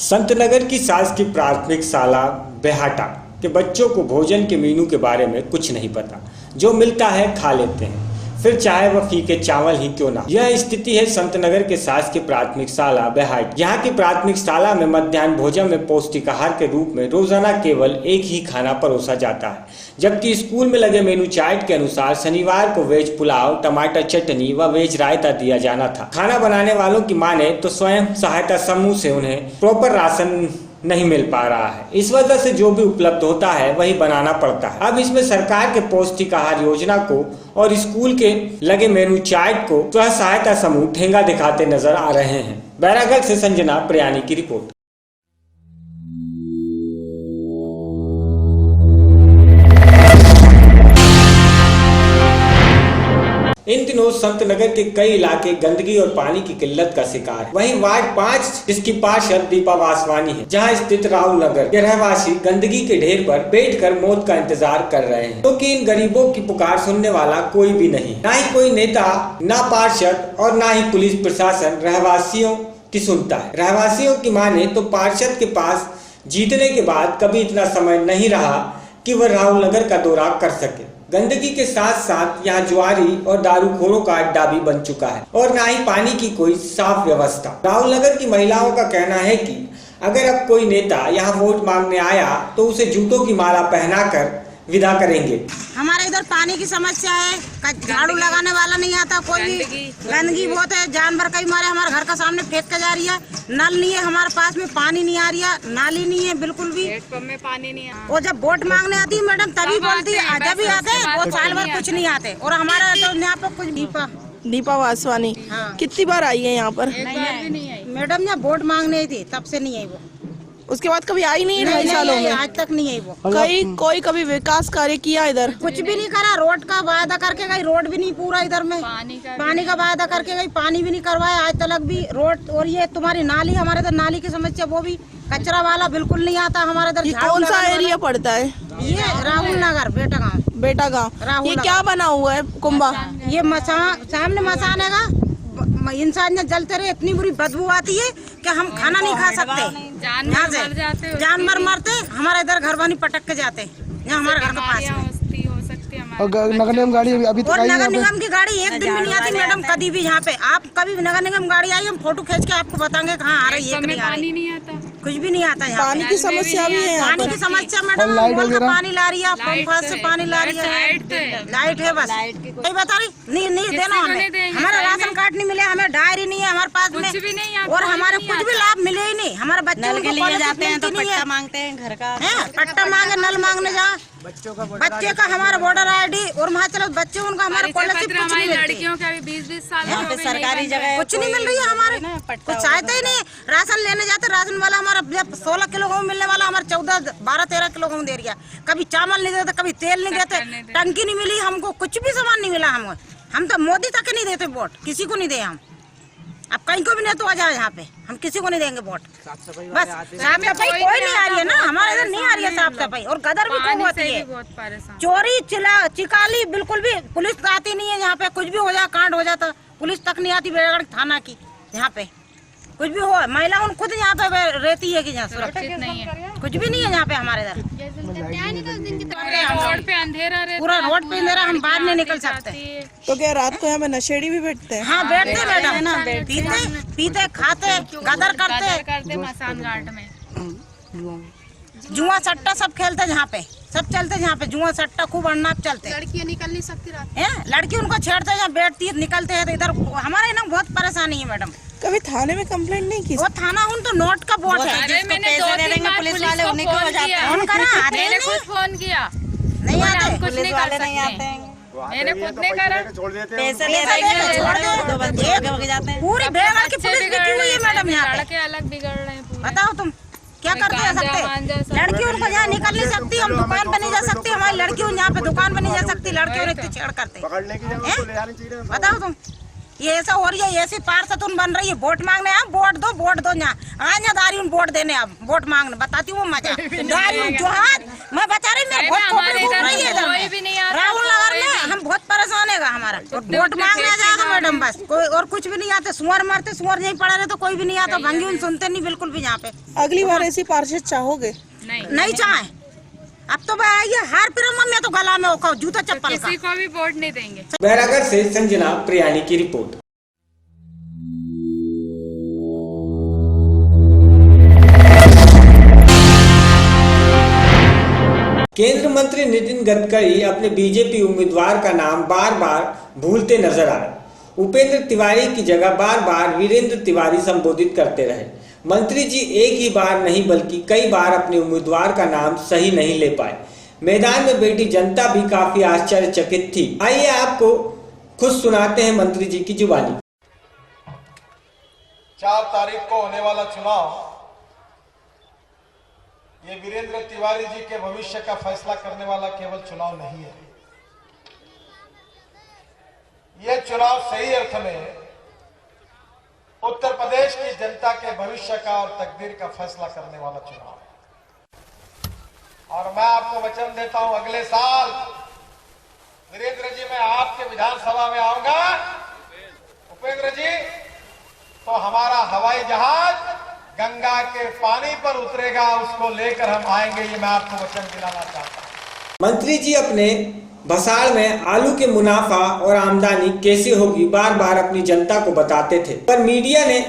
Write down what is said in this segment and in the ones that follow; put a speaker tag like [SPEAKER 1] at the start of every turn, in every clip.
[SPEAKER 1] संतनगर की शासकीय प्राथमिक शाला बेहाटा के बच्चों को भोजन के मेनू के बारे में कुछ नहीं पता। जो मिलता है खा लेते हैं, फिर चाहे वह फीके चावल ही क्यों ना। यह स्थिति है संतनगर के शासकीय प्राथमिक शाला बेहाट। यहाँ की प्राथमिक शाला में मध्याह्न भोजन में पौष्टिक आहार के रूप में रोजाना केवल एक ही खाना परोसा जाता है, जबकि स्कूल में लगे मेनू चार्ट के अनुसार शनिवार को वेज पुलाव, टमाटर चटनी व वेज रायता दिया जाना था। खाना बनाने वालों की माने तो स्वयं सहायता समूह से उन्हें प्रॉपर राशन नहीं मिल पा रहा है। इस वजह से जो भी उपलब्ध होता है वही बनाना पड़ता है। अब इसमें सरकार के पौष्टिक आहार योजना को और स्कूल के लगे मेनू चार्ट को स्वयं सहायता समूह ठेंगा दिखाते नजर आ रहे हैं। बैरागढ़ से संजना प्रियानी की रिपोर्ट। इन दिनों संतनगर के कई इलाके गंदगी और पानी की किल्लत का शिकार। वहीं वार्ड 5 जिसकी पार्षद दीपा वासवानी है, जहां स्थित राहुल नगर के रहवासी गंदगी के ढेर पर बैठकर मौत का इंतजार कर रहे हैं, क्योंकि इन गरीबों की पुकार सुनने वाला कोई भी नहीं। ना ही कोई नेता, ना पार्षद और ना ही पुलिस प्रशासन रहवासियों की सुनता है। रहवासियों की माने तो पार्षद के पास जीतने के बाद कभी इतना समय नहीं रहा कि वह राहुल नगर का दौरा कर सके। गंदगी के साथ साथ यहाँ जुआरी और दारूखोरों का अड्डा भी बन चुका है और ना ही पानी की कोई साफ व्यवस्था। राहुल नगर की महिलाओं का कहना है कि अगर अब कोई नेता यहाँ वोट मांगने आया तो उसे जूतों की माला पहनाकर विदा करेंगे।
[SPEAKER 2] हमारे इधर पानी की समस्या है, झाड़ू लगाने वाला नहीं आता, कोई भी गंदगी बहुत है, जानवर कई मारे हमारे घर का सामने फेंक के जा रही है। नल नहीं है हमारे पास में, पानी नहीं आ रही है, नाली नहीं है बिल्कुल भी, में पानी नहीं है। और जब वोट मांगने आती है मैडम तभी बोलती है, जब भी आते वो साल भर कुछ नहीं आते। और हमारा तो यहाँ पर कुछ
[SPEAKER 3] दीपा वासवानी कितनी बार आई है यहाँ पर?
[SPEAKER 2] मैडम यहाँ वोट मांगने आई थी, तब से नहीं आई वो।
[SPEAKER 3] उसके बाद कभी आई नहीं? 2.5 सालों में
[SPEAKER 2] आज तक नहीं आई वो।
[SPEAKER 3] कोई कभी विकास कार्य किया इधर?
[SPEAKER 2] कुछ भी नहीं करा। रोड का वादा करके गई, रोड भी नहीं पूरा इधर में। पानी का वादा करके गई, पानी भी नहीं करवाया आज तक भी रोड। और ये तुम्हारी नाली, हमारे इधर नाली की समस्या, वो भी कचरा वाला बिल्कुल नहीं आता हमारे इधर।
[SPEAKER 3] कौन सा एरिया पड़ता है
[SPEAKER 2] ये? राहुल नगर, बेटा गाँव।
[SPEAKER 3] ये क्या बना हुआ है कुंभा?
[SPEAKER 2] ये सामने मसान है, इंसान जलते रहे, इतनी बुरी बदबू आती है कि हम खाना नहीं खा सकते। जानवर मरते, हमारे इधर घर बनी पटक के जाते यहाँ हमारे घर के पास।
[SPEAKER 4] और नगर निगम गाड़ी अभी तक आई है?
[SPEAKER 2] नगर निगम की गाड़ी एक दिन भी नहीं आती मैडम, कभी भी। यहाँ पे आप कभी नगर निगम गाड़ी आई, हम फोटो खींच के आपको बताएंगे कहाँ आ रही है। नहीं आता, कुछ भी नहीं आता यहाँ।
[SPEAKER 3] पानी की समस्या भी है,
[SPEAKER 2] पानी की समस्या मैडम। पानी ला रही है, पंप से पानी ला रही है, लाइट है बस। नहीं बता रही, नहीं देना हमें। हमारा राशन कार्ड नहीं मिले, हमें डायरी नहीं है हमारे पास में, और हमारे कुछ भी लाभ मिले ही नहीं। हमारे बच्चे जाते हैं तो पट्टा मांगते हैं, घर का पट्टा मांगे, नल मांगने जा। बच्चे का हमारा वोटर ID और वहाँ चलो बच्चे उनका हमारा स्कॉलरशिप कुछ नहीं मिलती।
[SPEAKER 5] लड़कियों का भी 20-20 साल में
[SPEAKER 2] सरकारी जगह कुछ नहीं मिल रही है हमारे, कुछ सहायता ही नहीं। राशन लेने जाते, राशन वाला हमारा 16 किलो गेहूँ मिलने वाला हमारा 12-13 किलो गेहूँ दे रही है। कभी चावल नहीं देते, कभी तेल नहीं देते, टंकी नहीं मिली हमको, कुछ भी सामान नहीं मिला हम तो मोदी तक नहीं देते वोट, किसी को नहीं दे हम। अब कहीं को भी नहीं तो आ जाए यहाँ पे, हम किसी को नहीं देंगे वोट। बस साफ सफाई कोई नहीं आ रही है ना हमारे इधर, नहीं आ रही है साफ सफाई। और गदर भी खूब होती है, चोरी चिकाली बिल्कुल भी। पुलिस आती नहीं है यहाँ पे, कुछ भी हो जाए, कांड हो जाता, पुलिस तक नहीं आती बैरागढ़ थाना की। यहाँ पे कुछ भी हो, महिला उन खुद यहाँ पे रहती है कि यहाँ सुरक्षित नहीं है, कुछ भी नहीं है यहाँ पे हमारे इधर।
[SPEAKER 5] रोड पे अंधेरा रहता,
[SPEAKER 2] पूरा रोड पे अंधेरा, हम बाहर नहीं निकल सकते।
[SPEAKER 3] तो क्या रात को यहाँ पे नशेड़ी भी बैठते हैं?
[SPEAKER 2] हाँ बैठते मैडम, पीते खाते, गदर करते
[SPEAKER 5] मसान घाट में।
[SPEAKER 2] जुआ सट्टा सब खेलते यहाँ पे, सब चलते यहाँ पे, जुआ सट्टा खूब अन्नाप चलते।
[SPEAKER 5] लड़कियाँ निकल नहीं सकती रात
[SPEAKER 2] है, लड़की उनको छेड़ते हैं, बैठती है, निकलते हैं। तो इधर हमारे ना बहुत परेशानी है मैडम।
[SPEAKER 3] कभी थाने में कंप्लेंट नहीं की?
[SPEAKER 2] वो थाना उन तो नोट का बोट है,
[SPEAKER 5] मैंने पैसे दे देंगे पुलिस वाले, उन्हीं को हो जाता है। मैंने खुद फोन किया,
[SPEAKER 2] नहीं आते,
[SPEAKER 5] कुछ नहीं कर सकते। मैंने खुद नहीं करा,
[SPEAKER 2] पैसे दे देंगे, पूरी बेरागढ़ की पुलिस बिकी हुई है मैडम यहाँ पे।
[SPEAKER 5] लड़के अलग बिगड़ रहे हैं।
[SPEAKER 2] बताओ तुम क्या करते हैं सकते? लड़की उनको यहाँ निकल नहीं सकती, हम दुकान पे नहीं जा सकती, हमारी लड़की यहाँ पे दुकान पे नहीं जा सकती, लड़कियों ने छेड़ करते। बताओ तुम, ये ऐसा हो रही है, ऐसी पार्षद बन रही है। वोट मांगने आप वोट दो यहाँ आज दारी वोट देने, आप वोट मांगने बताती हूँ मजा दारी जो हाथ मैं बता रही, मेरे बहुत घूम रही है इधर राहुल नगर में, हम बहुत परेशान है। हमारा। और वोट मांगने जाएगा मैडम, बस कोई और कुछ भी नहीं आते। सुअर मारते, सुअर नहीं पड़ा रहे तो कोई भी नहीं आता। भंगी उन सुनते नहीं बिल्कुल भी यहाँ पे।
[SPEAKER 3] अगली बार ऐसी पार्षद चाहोगे?
[SPEAKER 2] नहीं चाहे। अब तो आइए हार फिर मैं तो गला में होगा जूता चप्पल का।
[SPEAKER 5] किसी को भी वोट नहीं देंगे।
[SPEAKER 1] बैरागढ़ से संजना प्रियानी की रिपोर्ट। केंद्रीय मंत्री नितिन गडकरी अपने बीजेपी उम्मीदवार का नाम बार बार भूलते नजर आए। उपेंद्र तिवारी की जगह बार बार वीरेंद्र तिवारी संबोधित करते रहे। मंत्री जी एक ही बार नहीं बल्कि कई बार अपने उम्मीदवार का नाम सही नहीं ले पाए। मैदान में बैठी जनता भी काफी आश्चर्यचकित थी। आइए आपको खुद सुनाते हैं मंत्री जी की जुबानी।
[SPEAKER 6] 4 तारीख को होने वाला चुनाव ये वीरेंद्र तिवारी जी के भविष्य का फैसला करने वाला केवल चुनाव नहीं है। यह चुनाव सही अर्थ में उत्तर प्रदेश की जनता के भविष्य का और तकदीर का फैसला करने वाला चुनाव है। और मैं आपको वचन देता हूं, अगले साल वीरेंद्र जी मैं आपके विधानसभा में आऊंगा, उपेंद्र जी, तो हमारा हवाई जहाज गंगा के पानी पर उतरेगा, उसको लेकर हम आएंगे। ये मैं आपको वचन दिलाना चाहता हूं।
[SPEAKER 1] मंत्री जी अपने भसाड़ में आलू के मुनाफा और आमदनी कैसे होगी बार बार अपनी जनता को बताते थे, पर मीडिया ने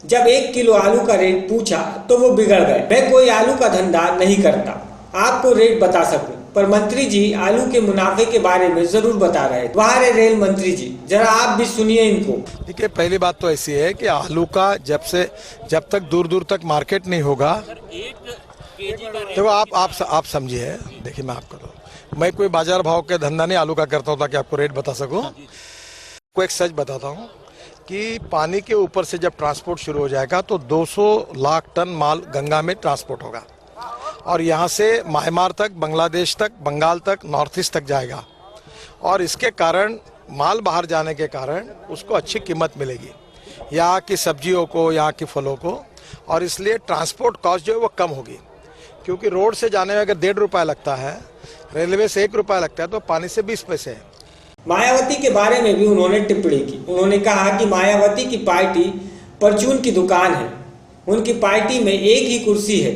[SPEAKER 1] जब 1 किलो आलू का रेट पूछा तो वो बिगड़ गए। मैं कोई आलू का धंधा नहीं करता, आपको रेट बता सकूं, पर मंत्री जी आलू के मुनाफे के बारे में जरूर बता रहे। बाहर है रेल मंत्री जी, जरा आप भी सुनिए इनको।
[SPEAKER 6] देखिए, पहली बात तो ऐसी है कि आलू का जब तक दूर दूर तक मार्केट नहीं होगा, तो आप समझिए। देखिए, मैं कोई बाजार भाव के धंधा नहीं आलू का करता हूँ ताकि आपको रेट बता सकूं। को एक सच बताता हूँ कि पानी के ऊपर से जब ट्रांसपोर्ट शुरू हो जाएगा तो 200 लाख टन माल गंगा में ट्रांसपोर्ट होगा और यहाँ से म्यांमार तक, बांग्लादेश तक, बंगाल तक, नॉर्थ ईस्ट तक जाएगा। और इसके कारण माल बाहर जाने के कारण उसको अच्छी कीमत मिलेगी, यहाँ की सब्जियों को, यहाँ की फलों को, और इसलिए ट्रांसपोर्ट कॉस्ट जो है वो कम होगी। क्योंकि रोड से जाने में अगर 1.5 रुपया लगता है, रेलवे से 1 रुपया लगता है, तो पानी से 20 पैसे है।
[SPEAKER 1] मायावती के बारे में भी उन्होंने टिप्पणी की। उन्होंने कहा कि मायावती की पार्टी परचून की दुकान है, उनकी पार्टी में एक ही कुर्सी है,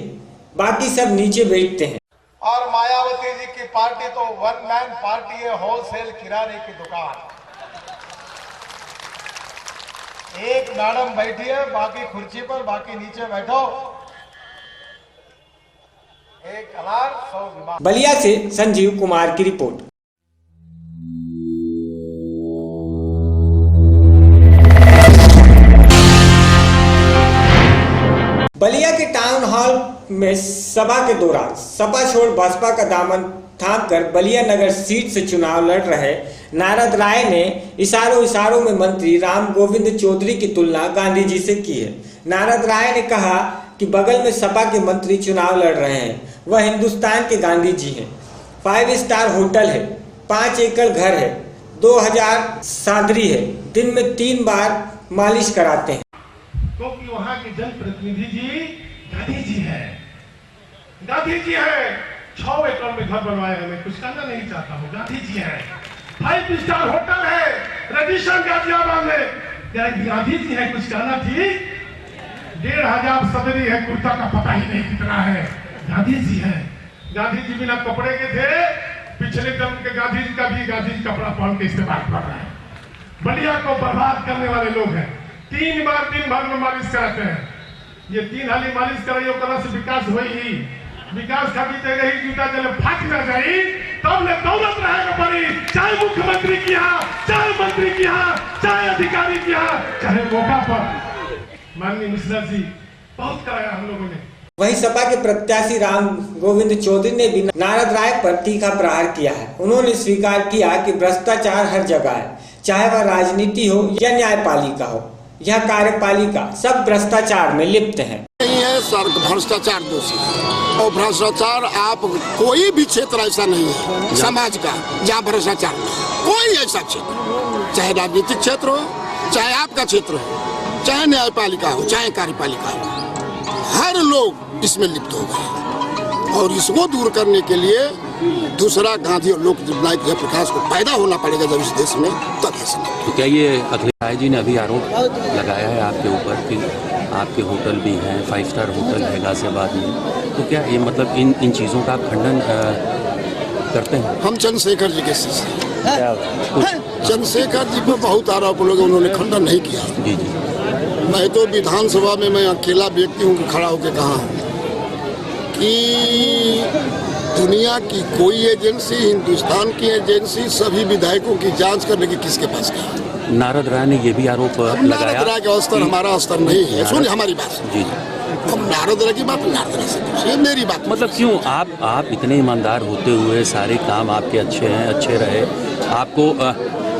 [SPEAKER 1] बाकी सब नीचे बैठते हैं।
[SPEAKER 6] और मायावती जी की पार्टी तो 1 मैन पार्टी है, होलसेल किराने की दुकान। एक मैडम बैठी है, बाकी कुर्सी पर, बाकी नीचे बैठो। एक अनार 100 बीमार।
[SPEAKER 1] बलिया से संजीव कुमार की रिपोर्ट। बलिया के टाउन हॉल में सभा के दौरान सपा छोड़ बसपा का दामन थामकर बलिया नगर सीट से चुनाव लड़ रहे नारद राय ने इशारों में मंत्री राम गोविंद चौधरी की तुलना गांधी जी से की है। नारद राय ने कहा कि बगल में सपा के मंत्री चुनाव लड़ रहे हैं, वह हिंदुस्तान के गांधी जी हैं। 5 स्टार होटल है, 5 एकड़ घर है, 2000 सादरी है, दिन में 3 बार मालिश कराते हैं।
[SPEAKER 7] क्योंकि वहां के जनप्रतिनिधि जी गांधी जी है, गांधी जी है। 6 एकड़ में घर बनवाया, मैं कुछ करना नहीं चाहता हूँ, गांधी जी है। 5 स्टार होटल है रजिस्ट्रेशन गाजियाबाद में, गांधी जी है। कुछ करना ठीक। 1500 सदरी है, कुर्ता का पता ही नहीं कितना है, गांधी जी है। गांधी जी बिना कपड़े के थे, पिछले जन्म के गांधी जी का भी गांधी जी कपड़ा पहन के इस्तेमाल कर रहे हैं। बलिया को बर्बाद करने वाले लोग हैं। 3 बार दिन भर में मालिश कराते हैं। ये 3 हाली मालिश कराइयो, करने से विकास हो ही। विकास खातिर रही जूता जले फाट न जाई, तब ले दौलत रहेगा बड़ी, चाहे मुख्यमंत्री की यहाँ, चाहे मंत्री की यहाँ, चाहे अधिकारी की यहाँ, चाहे मौका पर। माननीय मिश्रा जी बहुत कराया हम लोगों ने।
[SPEAKER 1] वहीं सपा के प्रत्याशी राम गोविंद चौधरी ने भी नारद राय पर तीखा प्रहार किया है। उन्होंने स्वीकार किया कि भ्रष्टाचार हर जगह है, चाहे वह राजनीति हो या न्यायपालिका हो, यह कार्यपालिका सब भ्रष्टाचार में लिप्त है।
[SPEAKER 8] नहीं है सर, भ्रष्टाचार दोषी और भ्रष्टाचार आप कोई भी क्षेत्र ऐसा नहीं है समाज का जहाँ भ्रष्टाचार कोई ऐसा क्षेत्र, चाहे राजनीतिक क्षेत्र हो, चाहे आपका क्षेत्र हो, चाहे न्यायपालिका हो, चाहे कार्यपालिका हो, हर लोग इसमें लिप्त हो गए। और इसको दूर करने के लिए दूसरा गांधी और लोकनायक जयप्रकाश को पैदा होना पड़ेगा जब इस देश में, तब ऐसा नहीं।
[SPEAKER 9] तो क्या ये अखिलेश राय जी ने अभी आरोप लगाया है आपके ऊपर कि आपके होटल भी हैं, 5 स्टार होटल है गाजियाबाद में, तो क्या ये मतलब इन चीज़ों का आप खंडन करते हैं?
[SPEAKER 8] हम चंद्रशेखर जी के शिष्य हैं। चंद्रशेखर जी पर बहुत आरोप लगे, उन्होंने खंडन नहीं किया।
[SPEAKER 9] जी जी।
[SPEAKER 8] मैं तो विधानसभा में मैं अकेला व्यक्ति हूँ खड़ा होकर कहा कि दुनिया की कोई एजेंसी, हिंदुस्तान की एजेंसी सभी विधायकों की जांच करने की किसके पास कहा?
[SPEAKER 9] नारद राय ने ये भी आरोप लगाया।
[SPEAKER 8] नारद राय का स्तर हमारा स्तर नहीं है। सुनिए हमारी बात।
[SPEAKER 9] जी।
[SPEAKER 8] हम नारद राय की बात नारद राय से पूछिए, मेरी बात
[SPEAKER 9] मतलब क्यों आप इतने ईमानदार होते हुए सारे काम आपके अच्छे हैं, अच्छे रहे, आपको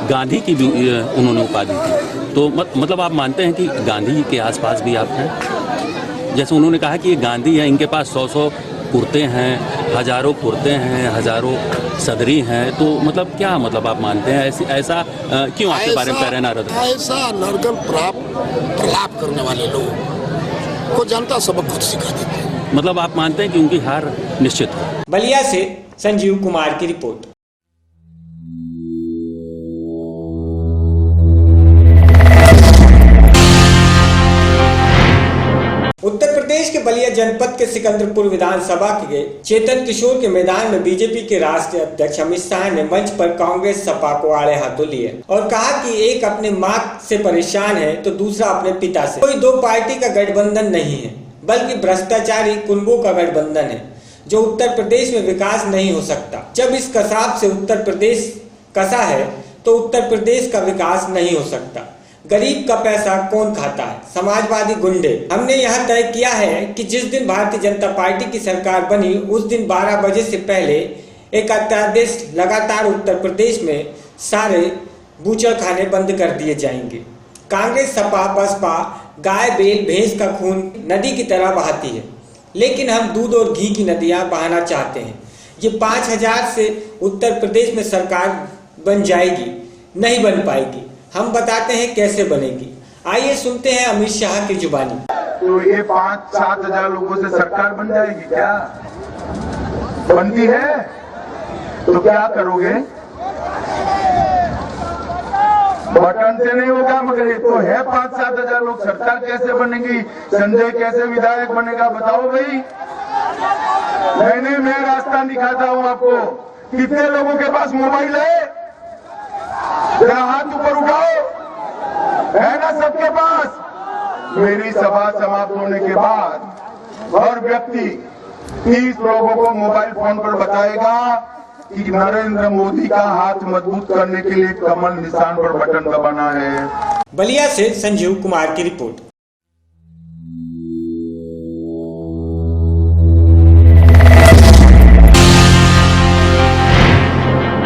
[SPEAKER 9] गांधी की भी उन्होंने उपाधि दी, तो मतलब आप मानते हैं कि गांधी के आसपास भी आप हैं? जैसे उन्होंने कहा कि ये गांधी है, इनके पास 100 कुर्ते हैं, हजारों कुर्ते हैं, हजारों सदरी हैं, तो मतलब क्या मतलब आप मानते हैं ऐसा क्यों आपके बारे में कह रहे हैं नारद?
[SPEAKER 8] ऐसा नरगल प्रलाप करने वाले लोग को जनता सबक खुद सिखा देती है।
[SPEAKER 9] मतलब आप मानते हैं कि उनकी हार निश्चित है?
[SPEAKER 1] बलिया से संजीव कुमार की रिपोर्ट। उत्तर प्रदेश के बलिया जनपद के सिकंदरपुर विधानसभा के चेतन किशोर के मैदान में बीजेपी के राष्ट्रीय अध्यक्ष अमित शाह ने मंच पर कांग्रेस सपा को आड़े हाथों लिए और कहा कि एक अपने मां से परेशान है तो दूसरा अपने पिता से। कोई दो पार्टी का गठबंधन नहीं है, बल्कि भ्रष्टाचारी कुंभों का गठबंधन है जो उत्तर प्रदेश में विकास नहीं हो सकता। जब इस कसाब से उत्तर प्रदेश कसा है तो उत्तर प्रदेश का विकास नहीं हो सकता। गरीब का पैसा कौन खाता है? समाजवादी गुंडे। हमने यह तय किया है कि जिस दिन भारतीय जनता पार्टी की सरकार बनी उस दिन 12 बजे से पहले एक अध्यादेश लगातार उत्तर प्रदेश में सारे बूचड़खाने बंद कर दिए जाएंगे। कांग्रेस सपा बसपा गाय बैल भैंस का खून नदी की तरह बहाती है, लेकिन हम दूध और घी की नदियां बहाना चाहते हैं। ये 5000 से उत्तर प्रदेश में सरकार बन जाएगी, नहीं बन पाएगी। हम बताते हैं कैसे बनेगी। आइए सुनते हैं अमित शाह की जुबानी।
[SPEAKER 10] तो ये 5-7 हजार लोगों से सरकार बन जाएगी क्या? बनती है तो क्या करोगे? बटन से नहीं होगा, मगर ये तो है 5-7 हजार लोग। सरकार कैसे बनेगी? संजय कैसे विधायक बनेगा बताओ भाई। मैं रास्ता दिखाता हूँ आपको। कितने लोगों के पास मोबाइल है? जरा हाथ ऊपर उठाओ, है ना सबके पास? मेरी सभा समाप्त होने के बाद हर व्यक्ति 30 लोगों को मोबाइल फोन पर बताएगा कि नरेंद्र मोदी का हाथ मजबूत करने के लिए कमल निशान पर बटन दबाना है।
[SPEAKER 1] बलिया से संजीव कुमार की रिपोर्ट।